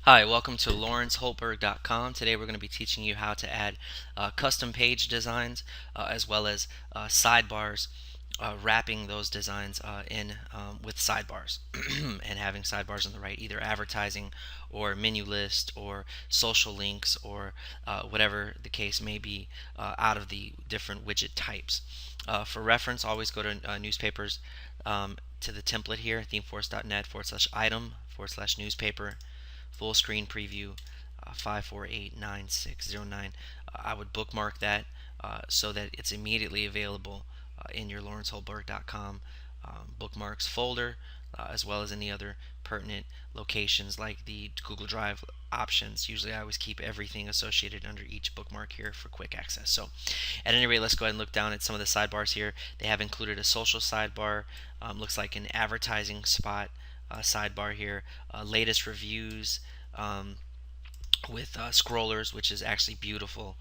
Hi, welcome to lawrenceholtberg.com. Today we're going to be teaching you how to add custom page designs as well as sidebars, wrapping those designs in with sidebars and having sidebars on the right, either advertising or menu list or social links or whatever the case may be out of the different widget types. For reference, always go to newspapers to the template here, themeforce.net/item/newspaper full screen preview 5489609. I would bookmark that so that it's immediately available in your lawrenceholtberg.com bookmarks folder, as well as any other pertinent locations like the Google Drive options. Usually I always keep everything associated under each bookmark here for quick access. So at any rate, let's go ahead and look down at some of the sidebars here. They have included a social sidebar, looks like an advertising spot sidebar here, latest reviews, um, with scrollers, which is actually beautiful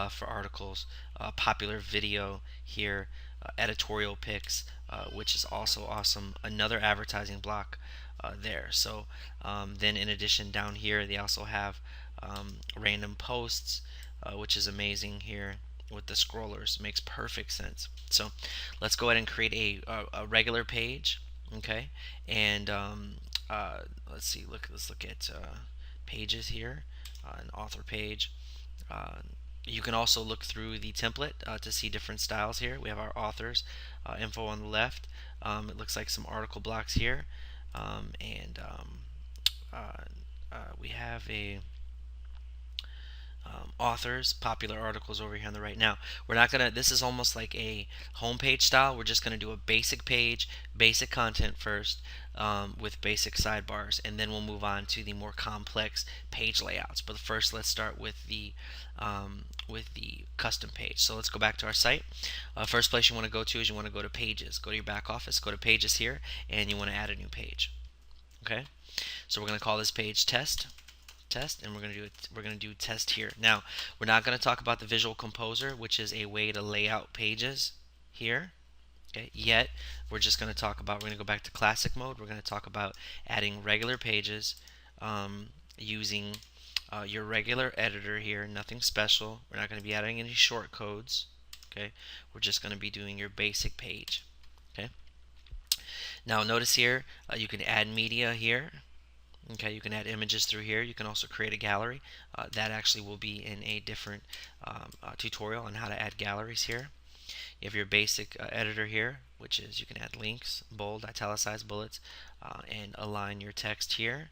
for articles, popular video here, editorial picks, which is also awesome. Another advertising block there. So then in addition down here they also have random posts, which is amazing here with the scrollers. Makes perfect sense. So let's go ahead and create a regular page. Okay, and let's see. Let's look at pages here, an author page. Uh, you can also look through the template to see different styles here. We have our authors info on the left. It looks like some article blocks here, and we have a authors, popular articles over here on the right. Now, we're not gonna. This is almost like a homepage style. We're just gonna do a basic page, basic content first, with basic sidebars, and then we'll move on to the more complex page layouts. But first, let's start with the custom page. So let's go back to our site. First place you want to go to is you want to go to Pages. Go to your back office. Go to Pages here, and you want to add a new page. Okay. So we're going to call this page test, and we're going to do test here. Now, we're not going to talk about the Visual Composer, which is a way to lay out pages here. Okay, yet we're just going to talk about, we're going to go back to classic mode. We're going to talk about adding regular pages using your regular editor here, nothing special. We're not going to be adding any short codes. Okay, we're just going to be doing your basic page. Okay, now notice here you can add media here. Okay, you can add images through here. You can also create a gallery. That actually will be in a different tutorial on how to add galleries here. You have your basic editor here, which is you can add links, bold, italicized bullets, and align your text here.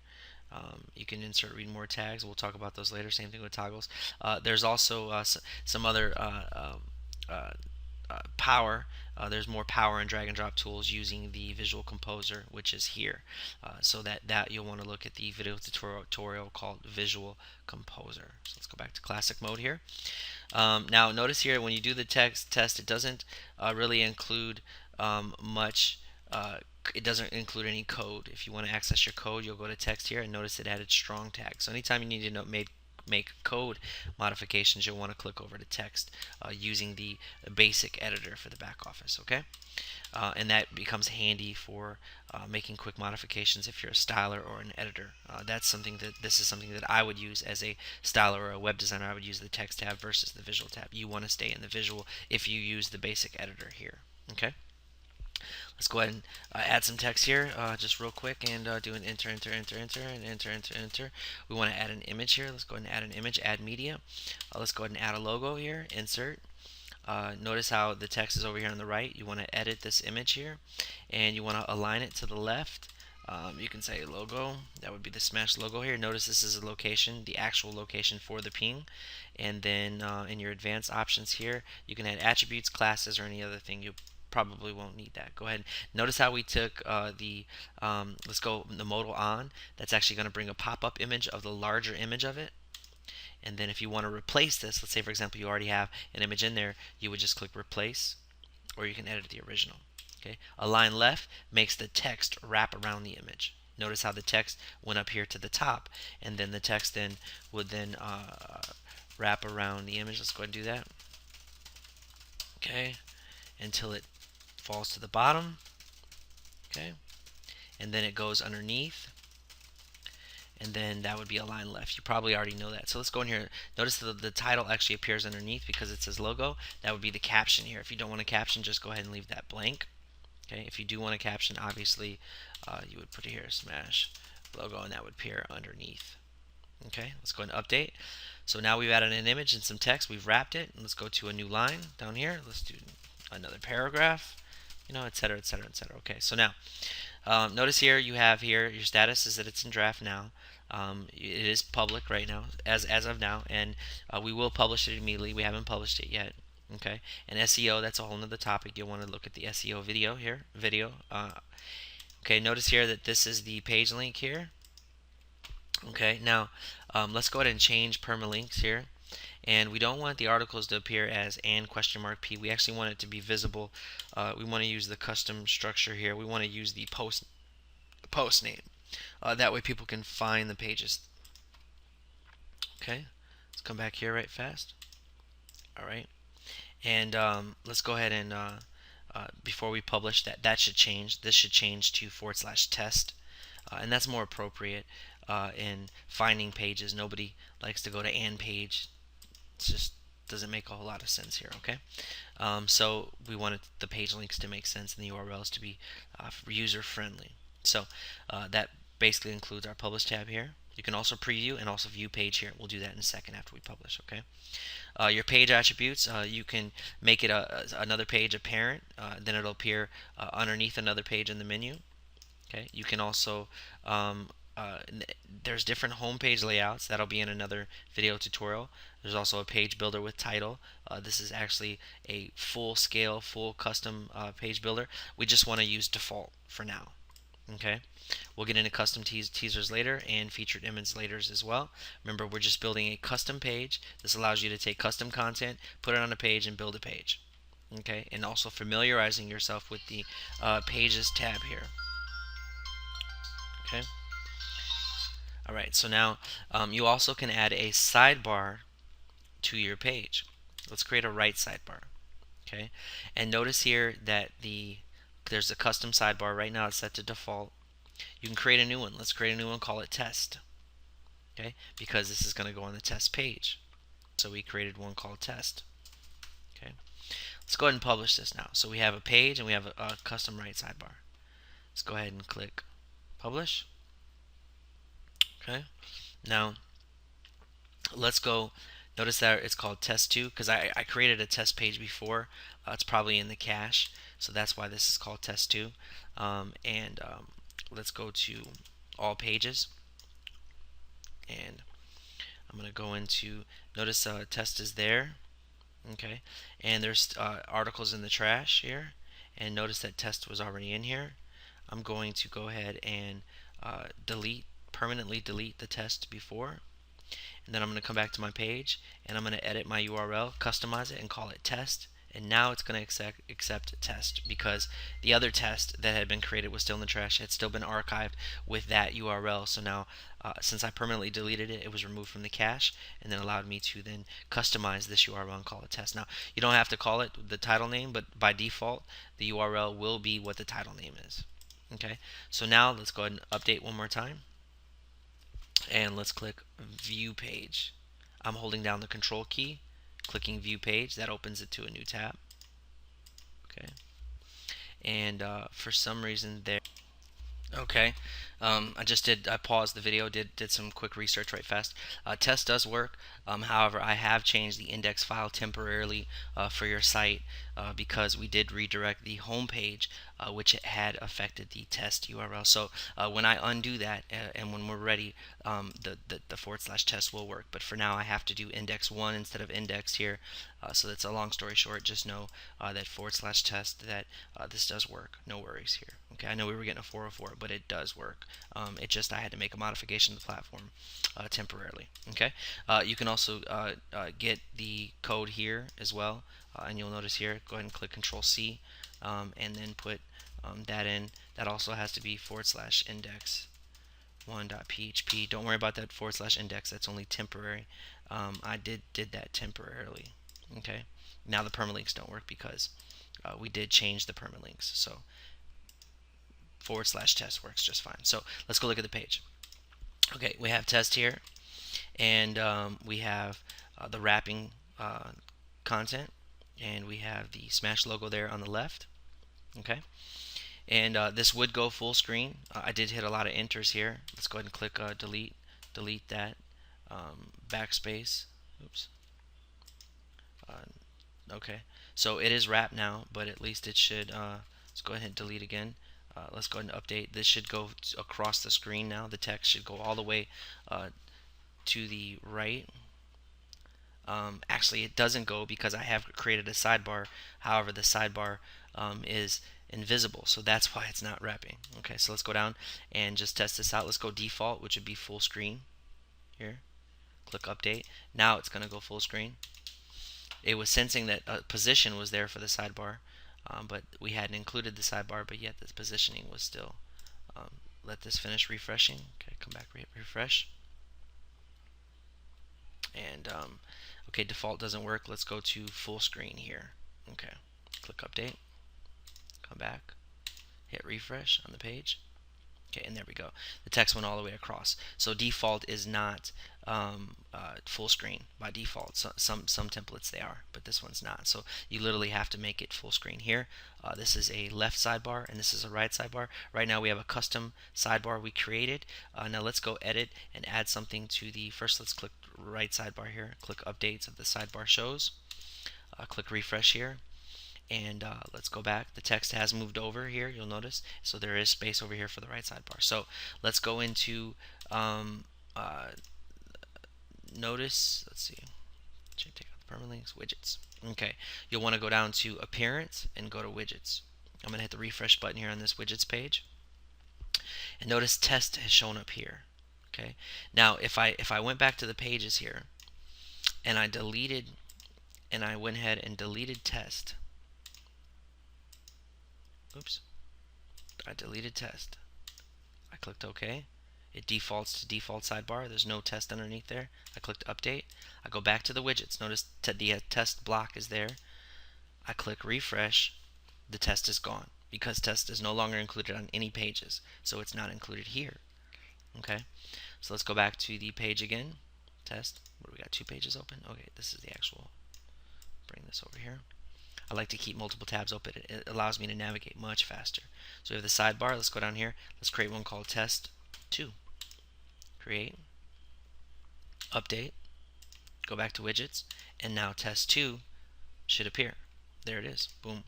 You can insert read more tags. We'll talk about those later. Same thing with toggles. There's also some other power. There's more power and drag and drop tools using the Visual Composer, which is here. So that you'll want to look at the video tutorial called Visual Composer. So let's go back to classic mode here. Now notice here when you do the text test, it doesn't really include much. It doesn't include any code. If you want to access your code, you'll go to text here and notice it added strong tags. So anytime you need to make code modifications, you'll want to click over to text using the basic editor for the back office. Okay, and that becomes handy for making quick modifications if you're a styler or an editor. This is something that I would use as a styler or a web designer. I would use the text tab versus the visual tab. You want to stay in the visual if you use the basic editor here. Okay. Let's go ahead and add some text here, just real quick, and do an enter, enter, enter, enter, and enter, enter, enter. We want to add an image here. Let's go ahead and add an image, add media. Let's go ahead and add a logo here, insert. Notice how the text is over here on the right. You want to edit this image here, and you want to align it to the left. You can say logo. That would be the Smash logo here. Notice this is a location, the actual location for the ping. And then in your advanced options here, you can add attributes, classes, or any other thing you probably won't need that. Go ahead. Notice how we took let's go the modal on. That's actually going to bring a pop-up image of the larger image of it. And then if you want to replace this, let's say for example you already have an image in there, you would just click replace, or you can edit the original. Okay. Align left makes the text wrap around the image. Notice how the text went up here to the top, and then the text then would then wrap around the image. Let's go ahead and do that. Okay, until it falls to the bottom. Okay, and then it goes underneath, and then that would be a line left. You probably already know that. So let's go in here. Notice the title actually appears underneath because it says logo. That would be the caption here. If you don't want a caption, just go ahead and leave that blank. Okay. If you do want a caption, obviously you would put it here, smash logo, and that would appear underneath. Okay. Let's go ahead and update. So now we've added an image and some text. We've wrapped it. Let's go to a new line down here. Let's do another paragraph, etc., etc., etc. Okay. So now notice here you have here your status is that it's in draft now. It is public right now as of now, and we will publish it immediately. We haven't published it yet. Okay, and SEO, that's a whole nother topic. You'll want to look at the SEO video here. Okay, notice here that this is the page link here. Okay, now let's go ahead and change permalinks here. And we don't want the articles to appear as and question mark P. We actually want it to be visible. We want to use the custom structure here. We want to use the post name. That way people can find the pages. Okay, let's come back here right fast. All right, and let's go ahead and before we publish that should change. This should change to /test, and that's more appropriate in finding pages. Nobody likes to go to and page. It just doesn't make a whole lot of sense here. Okay, so we wanted the page links to make sense and the URLs to be user friendly. So that basically includes our publish tab here. You can also preview and also view page here. We'll do that in a second after we publish. Okay. Your page attributes, you can make it another page a parent, then it'll appear underneath another page in the menu. Okay. You can also there's different home page layouts that'll be in another video tutorial. There's also a page builder with title. This is actually a full scale, full custom page builder. We just want to use default for now. Okay, we'll get into custom teasers later and featured images later as well. Remember, we're just building a custom page. This allows you to take custom content, put it on a page, and build a page. Okay, and also familiarizing yourself with the pages tab here. Okay. All right, so now you also can add a sidebar to your page. Let's create a right sidebar. Okay, and notice here that there's a custom sidebar. Right now it's set to default. You can create a new one. Let's create a new one, call it test. Okay, because this is going to go on the test page. So we created one called test. Okay, let's go ahead and publish this now. So we have a page and we have a custom right sidebar. Let's go ahead and click publish. Okay, now let's go. Notice that it's called test 2 because I created a test page before. It's probably in the cache, so that's why this is called test 2. Let's go to all pages, and I'm going to go into, notice test is there. Okay, and there's articles in the trash here, and notice that test was already in here. I'm going to go ahead and permanently delete the test before, and then I'm going to come back to my page and I'm going to edit my URL, customize it, and call it test. And now it's going to accept test because the other test that had been created was still in the trash. It had still been archived with that URL. So now since I permanently deleted it, it was removed from the cache and then allowed me to then customize this URL and call it test. Now you don't have to call it the title name, but by default the URL will be what the title name is. Okay, so now let's go ahead and update one more time. And let's click view page. I'm holding down the control key, clicking view page. That opens it to a new tab. Okay, and for some reason there. Okay, I paused the video, did some quick research right fast. Test does work. However, I have changed the index file temporarily for your site because we did redirect the home page, which it had affected the test URL. So when I undo that and when we're ready, the /test will work. But for now, I have to do index 1 instead of index here. So that's a long story short. Just know that /test that this does work. No worries here. Okay, I know we were getting a 404, but it does work. It just I had to make a modification to the platform temporarily. Okay, you can also get the code here as well, and you'll notice here. Go ahead and click Control C, and then put that in. That also has to be /index 1.php. Don't worry about that /index. That's only temporary. I did that temporarily. Okay, now the permalinks don't work because we did change the permalinks. So /test works just fine. So let's go look at the page. Okay, we have test here, and we have the wrapping content, and we have the Smash logo there on the left. Okay, and this would go full screen. I did hit a lot of enters here. Let's go ahead and click delete that, backspace. Oops. Okay, so it is wrapped now, but at least it should. Let's go ahead and delete again. Let's go ahead and update. This should go across the screen now. The text should go all the way uh, to the right. Actually, it doesn't go because I have created a sidebar. However, the sidebar is invisible, so that's why it's not wrapping. Okay, so let's go down and just test this out. Let's go default, which would be full screen here. Click update. Now it's going to go full screen. It was sensing that a position was there for the sidebar, but we hadn't included the sidebar, but yet the positioning was still. Let this finish refreshing. Okay, come back, refresh. And okay, default doesn't work. Let's go to full screen here. Okay, click update, come back, hit refresh on the page. Okay, and there we go. The text went all the way across. So default is not full screen by default. So some templates they are, but this one's not. So you literally have to make it full screen here. This is a left sidebar and this is a right sidebar. Right now we have a custom sidebar we created. Now let's go edit and add something to the first. Let's click right sidebar here. Click updates of the sidebar shows. Click refresh here. And let's go back. The text has moved over here, you'll notice. So there is space over here for the right sidebar. So let's go into notice. Let's see. Should take out the permalinks, widgets. Okay, you'll want to go down to appearance and go to widgets. I'm going to hit the refresh button here on this widgets page. And notice test has shown up here. Okay. Now if I went back to the pages here and I went ahead and deleted test. Oops. I deleted test. I clicked OK. It defaults to default sidebar. There's no test underneath there. I clicked update. I go back to the widgets. Notice the test block is there. I click refresh. The test is gone because test is no longer included on any pages. So it's not included here. Okay. So let's go back to the page again. Test. What do we got? 2 pages open. Okay. This is the actual. Bring this over here. I like to keep multiple tabs open. It allows me to navigate much faster. So we have the sidebar. Let's go down here. Let's create one called test 2. Create. Update. Go back to widgets. And now test 2 should appear. There it is. Boom.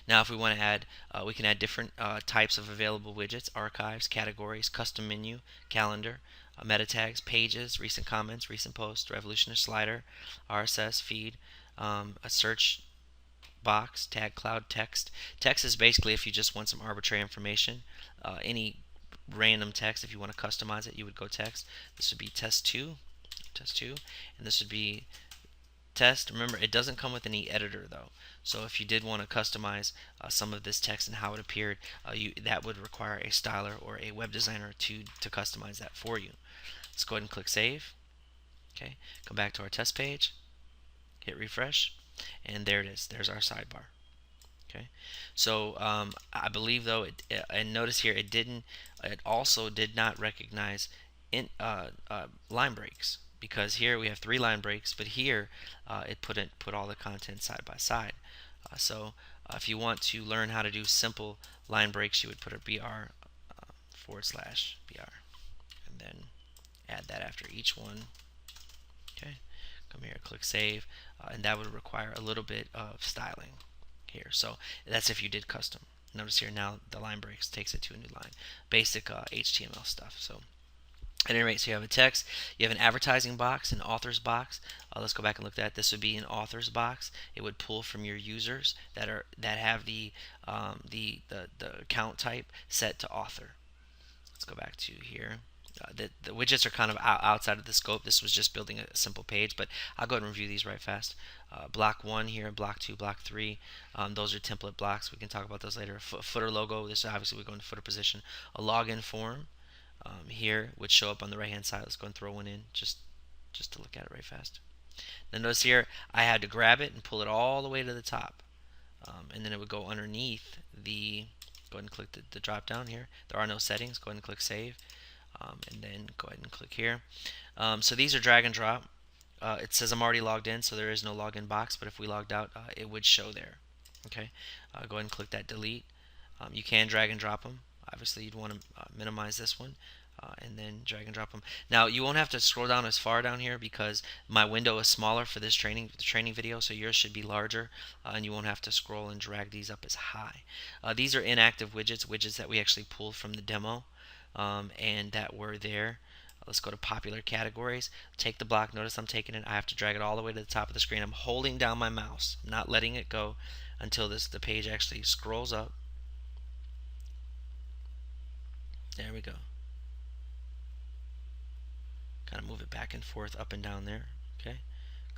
Now if we want to add, we can add different types of available widgets, archives, categories, custom menu, calendar, meta tags, pages, recent comments, recent posts, revolutionary slider, RSS feed, a search box, tag cloud, text. Text is basically if you just want some arbitrary information. Any random text, if you want to customize it, you would go text. This would be test 2, and this would be test. Remember, it doesn't come with any editor though. So if you did want to customize some of this text and how it appeared, that would require a styler or a web designer to customize that for you. Let's go ahead and click save. Okay, come back to our test page, hit refresh, and there it is. There's our sidebar. Okay, so I believe though, and notice here it also did not recognize line breaks, because here we have 3 line breaks, but here it put all the content side by side. So if you want to learn how to do simple line breaks, you would put a br /br and then add that after each one. Okay, come here, click save, and that would require a little bit of styling here. So that's if you did custom. Notice here now the line breaks takes it to a new line. Basic HTML stuff. So at any rate, so you have a text, you have an advertising box, an authors box. Let's go back and look at that. This would be an authors box. It would pull from your users that have the account type set to author. Let's go back to here. The widgets are kind of outside of the scope. This was just building a simple page, but I'll go ahead and review these right fast. Block 1 here, block 2, block 3. Those are template blocks. We can talk about those later. Footer logo. This obviously we go into footer position. A login form here would show up on the right hand side. Let's go and throw one in just to look at it right fast. Now notice here I had to grab it and pull it all the way to the top, and then it would go underneath the. Go ahead and click the drop down here. There are no settings. Go ahead and click save. and then go ahead and click here. So these are drag and drop. It says I'm already logged in, so there is no login box, but if we logged out, it would show there. Okay, go ahead and click that delete. You can drag and drop them. Obviously, you'd want to minimize this one. And then drag and drop them. Now you won't have to scroll down as far down here because my window is smaller for this training video, so yours should be larger, and you won't have to scroll and drag these up as high. These are inactive widgets that we actually pulled from the demo, and that were there. Let's go to popular categories. Take the block. Notice I'm taking it. I have to drag it all the way to the top of the screen. I'm holding down my mouse, I'm not letting it go until the page actually scrolls up. There we go. Kind of move it back and forth, up and down there. Okay.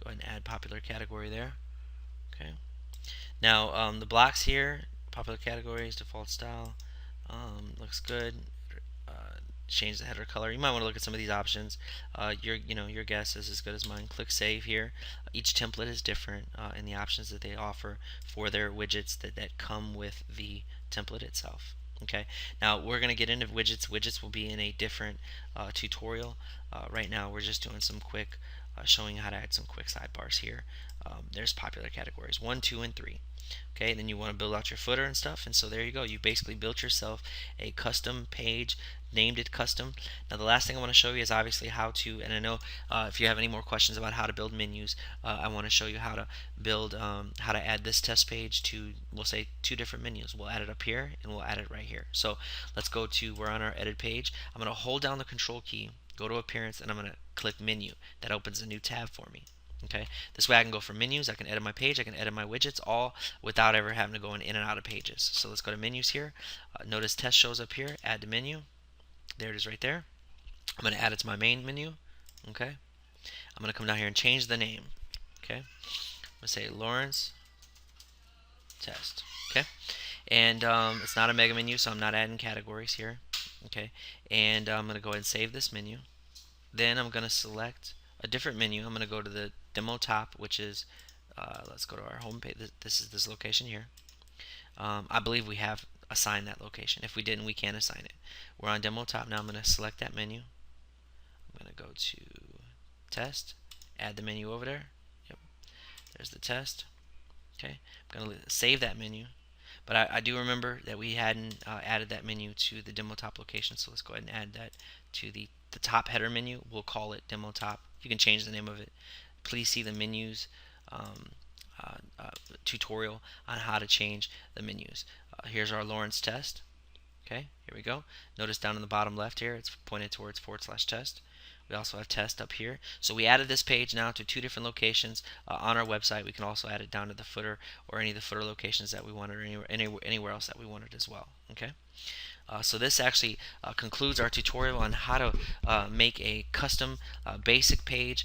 Go ahead and add popular category there. Okay. Now the blocks here, popular categories, default style, looks good. Change the header color. You might want to look at some of these options. Your guess is as good as mine. Click Save here. Each template is different in the options that they offer for their widgets that come with the template itself. Okay. Now we're going to get into widgets. Widgets will be in a different tutorial. Right now we're just doing some quick showing how to add some quick sidebars here. There's popular categories 1, 2, and 3. Okay, then you want to build out your footer and stuff, and so there you go. You basically built yourself a custom page, named it custom. Now the last thing I want to show you is obviously how to, and I know if you have any more questions about how to build menus, I want to show you how to build, how to add this test page to, we'll say, 2 different menus. We'll add it up here and we'll add it right here. So let's go to, we're on our edit page. I'm going to hold down the control key, go to appearance, and I'm going to click menu. That opens a new tab for me. Okay, this way I can go from menus, I can edit my page, I can edit my widgets, all without ever having to go in and out of pages. So let's go to menus here. Notice test shows up here, add to menu. There it is right there. I'm going to add it to my main menu. Okay, I'm going to come down here and change the name. Okay, I'm going to say Lawrence test. Okay, and it's not a mega menu, so I'm not adding categories here. Okay, and I'm going to go ahead and save this menu. Then I'm going to select a different menu. I'm going to go to the demo top, which is, let's go to our home page. This is this location here. I believe we have assigned that location. If we didn't, we can assign it. We're on demo top now. I'm going to select that menu. I'm going to go to test, add the menu over there. Yep, there's the test. Okay, I'm going to save that menu. But I do remember that we hadn't added that menu to the demo top location, so let's go ahead and add that to the top header menu. We'll call it demo top. You can change the name of it. Please see the menus tutorial on how to change the menus. Here's our Lawrence test. Okay, here we go. Notice down in the bottom left here, it's pointed towards /test. We also have test up here. So we added this page now to 2 different locations on our website. We can also add it down to the footer or any of the footer locations that we wanted, or anywhere else that we wanted as well. Okay. So this actually concludes our tutorial on how to make a custom basic page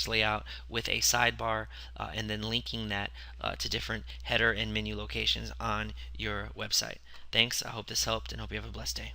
layout with a sidebar, and then linking that to different header and menu locations on your website. Thanks. I hope this helped and hope you have a blessed day.